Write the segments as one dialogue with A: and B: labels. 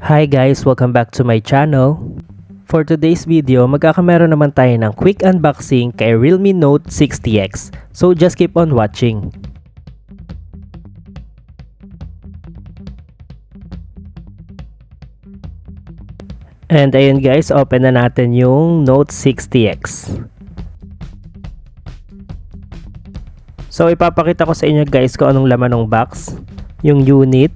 A: Hi guys, welcome back to my channel. For today's video, magkakameron naman tayo ng quick unboxing kay Realme Note 60X. So just keep on watching. And ayun guys, open na natin yung Note 60X. So ipapakita ko sa inyo guys kung anong laman ng box, yung unit,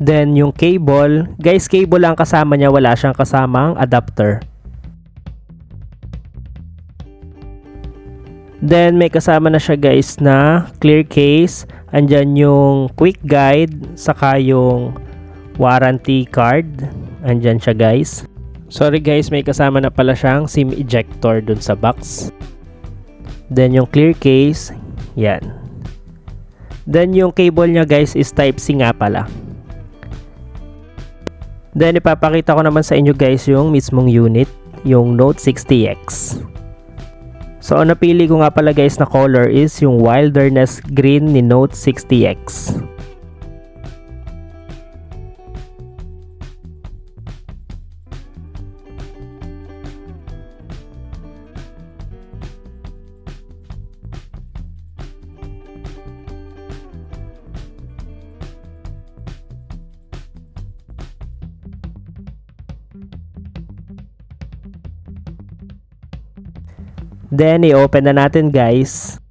A: then yung cable. Guys, cable lang kasama niya, wala siyang kasamang adapter. Then may kasama na siya guys na clear case. Andyan yung quick guide, saka yung warranty card. Andyan siya guys. Sorry guys, may kasama na pala siyang SIM ejector dun sa box. Then yung clear case, yan. Then yung cable niya guys is Type-C nga pala. Then ipapakita ko naman sa inyo guys yung mismong unit, yung Note 60X. So ang napili ko nga pala guys na color is yung Wilderness Green ni Note 60X. Then, i-open na natin guys.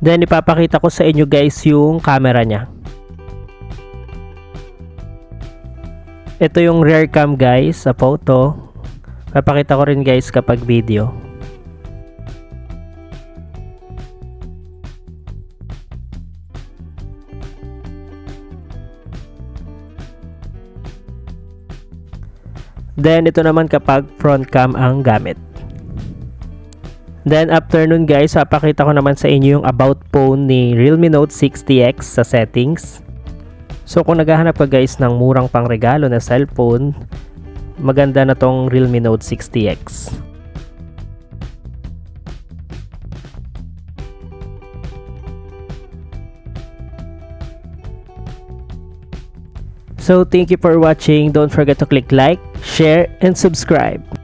A: Then ipapakita ko sa inyo guys yung camera niya. Ito yung rear cam guys sa photo. Papakita ko rin guys kapag video. Then ito naman kapag front cam ang gamit. Then after nun guys, papakita ko naman sa inyo yung about phone ni Realme Note 60X sa settings. So kung naghahanap ka guys ng murang pangregalo na cellphone, maganda na tong Realme Note 60X. So thank you for watching. Don't forget to click like, share, and subscribe.